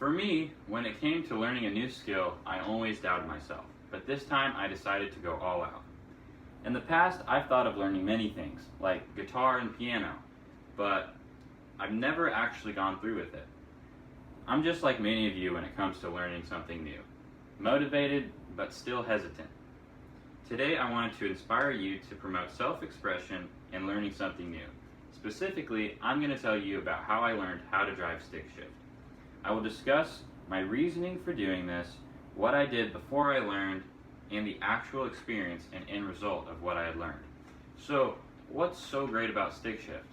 For me, when it came to learning a new skill, I always doubted myself, but this time I decided to go all out. In the past, I've thought of learning many things, like guitar and piano, but I've never actually gone through with it. I'm just like many of you when it comes to learning something new, motivated but still hesitant. Today I wanted to inspire you to promote self-expression and learning something new. Specifically, I'm going to tell you about how I learned how to drive stick shift. I will discuss my reasoning for doing this, what I did before I learned, and the actual experience and end result of what I had learned. So, what's so great about stick shift?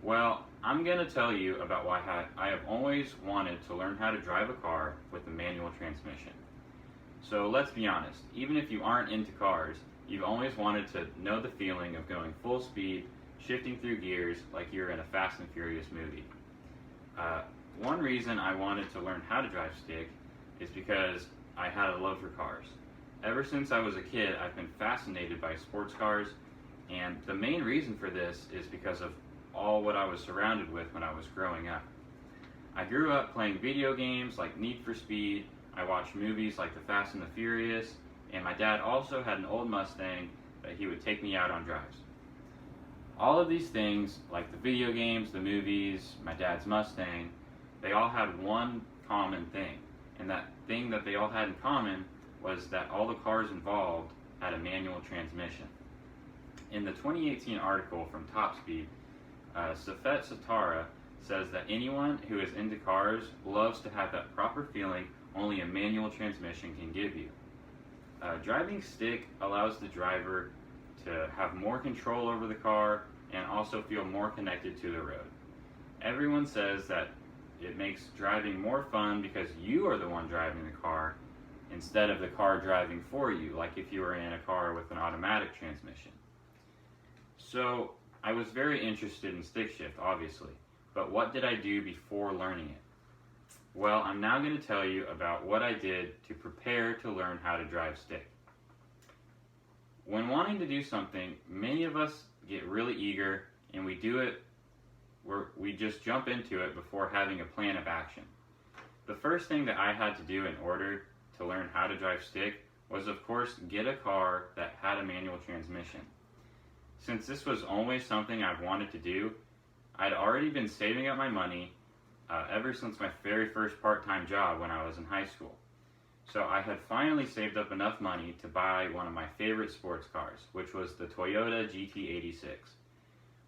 Well, I'm going to tell you about why I have always wanted to learn how to drive a car with a manual transmission. So let's be honest, even if you aren't into cars, you've always wanted to know the feeling of going full speed, shifting through gears like you're in a Fast and Furious movie. One reason I wanted to learn how to drive stick is because I had a love for cars. Ever since I was a kid, I've been fascinated by sports cars, and the main reason for this is because of all what I was surrounded with when I was growing up. I grew up playing video games like Need for Speed, I watched movies like The Fast and the Furious, and my dad also had an old Mustang that he would take me out on drives. All of these things, like the video games, the movies, my dad's Mustang, they all had one common thing. And that thing that they all had in common was that all the cars involved had a manual transmission. In the 2018 article from Top Speed, Safet Satara says that anyone who is into cars loves to have that proper feeling only a manual transmission can give you. Driving stick allows the driver to have more control over the car and also feel more connected to the road. Everyone says that it makes driving more fun because you are the one driving the car instead of the car driving for you, like if you were in a car with an automatic transmission. So I was very interested in stick shift, obviously, but what did I do before learning it? Well, I'm now going to tell you about what I did to prepare to learn how to drive stick. When wanting to do something, many of us get really eager and we just jump into it before having a plan of action. The first thing that I had to do in order to learn how to drive stick was, of course, get a car that had a manual transmission. Since this was always something I've wanted to do, I'd already been saving up my money ever since my very first part-time job when I was in high school. So I had finally saved up enough money to buy one of my favorite sports cars, which was the Toyota GT86,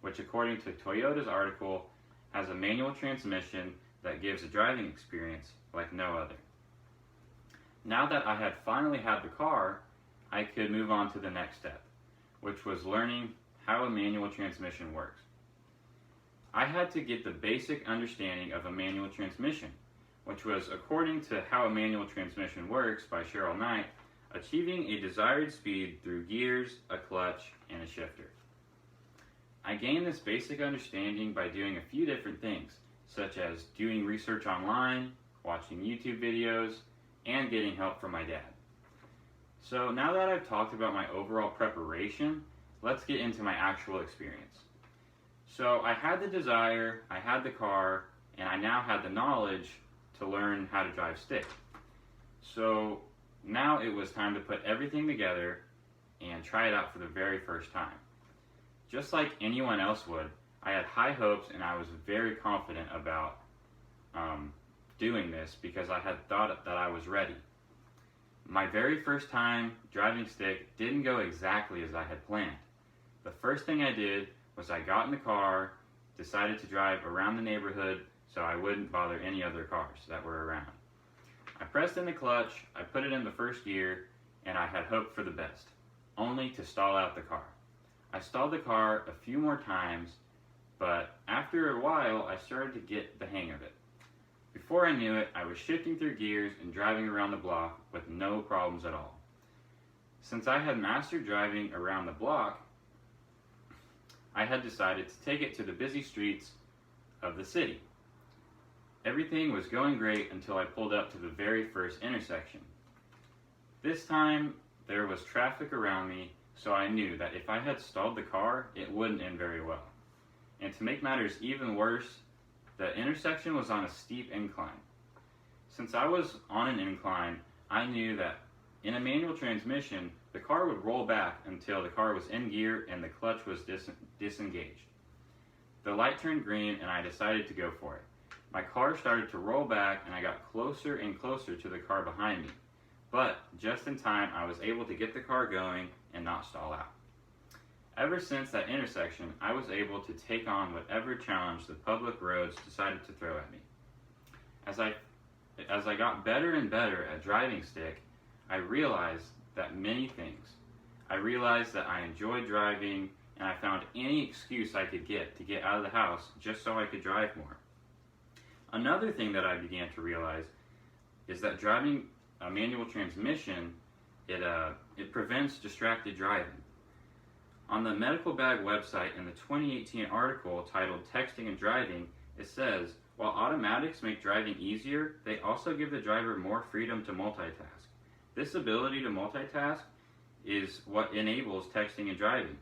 which according to Toyota's article has a manual transmission that gives a driving experience like no other. Now that I had finally had the car, I could move on to the next step, which was learning how a manual transmission works. I had to get the basic understanding of a manual transmission, which was, according to How a Manual Transmission Works by Cheryl Knight, achieving a desired speed through gears, a clutch, and a shifter. I gained this basic understanding by doing a few different things, such as doing research online, watching YouTube videos, and getting help from my dad. So now that I've talked about my overall preparation, let's get into my actual experience. So I had the desire, I had the car, and I now had the knowledge to learn how to drive stick. So now it was time to put everything together and try it out for the very first time. Just like anyone else would, I had high hopes and I was very confident about doing this because I had thought that I was ready. My very first time driving stick didn't go exactly as I had planned. The first thing I did was I got in the car, decided to drive around the neighborhood so I wouldn't bother any other cars that were around. I pressed in the clutch, I put it in the first gear, and I had hoped for the best, only to stall out the car. I stalled the car a few more times, but after a while I started to get the hang of it. Before I knew it, I was shifting through gears and driving around the block with no problems at all. Since I had mastered driving around the block, I had decided to take it to the busy streets of the city. Everything was going great until I pulled up to the very first intersection. This time, there was traffic around me, so I knew that if I had stalled the car, it wouldn't end very well. And to make matters even worse, the intersection was on a steep incline. Since I was on an incline, I knew that in a manual transmission, the car would roll back until the car was in gear and the clutch was disengaged. The light turned green and I decided to go for it. My car started to roll back and I got closer and closer to the car behind me. But just in time, I was able to get the car going and not stall out. Ever since that intersection, I was able to take on whatever challenge the public roads decided to throw at me. As I got better and better at driving stick, I realized that many things. I realized that I enjoyed driving, and I found any excuse I could get to get out of the house just so I could drive more. Another thing that I began to realize is that driving a manual transmission, it prevents distracted driving. On the Medical Bag website, in the 2018 article titled Texting and Driving, it says, while automatics make driving easier, they also give the driver more freedom to multitask. This ability to multitask is what enables texting and driving.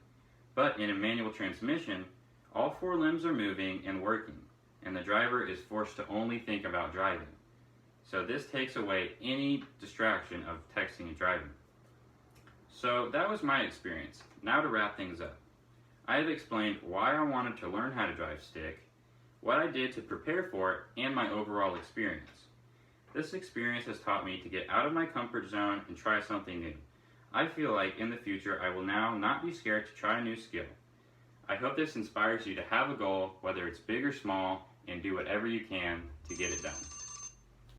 But in a manual transmission, all four limbs are moving and working, and the driver is forced to only think about driving. So this takes away any distraction of texting and driving. So that was my experience. Now to wrap things up. I have explained why I wanted to learn how to drive stick, what I did to prepare for it, and my overall experience. This experience has taught me to get out of my comfort zone and try something new. I feel like in the future I will now not be scared to try a new skill. I hope this inspires you to have a goal, whether it's big or small, and do whatever you can to get it done.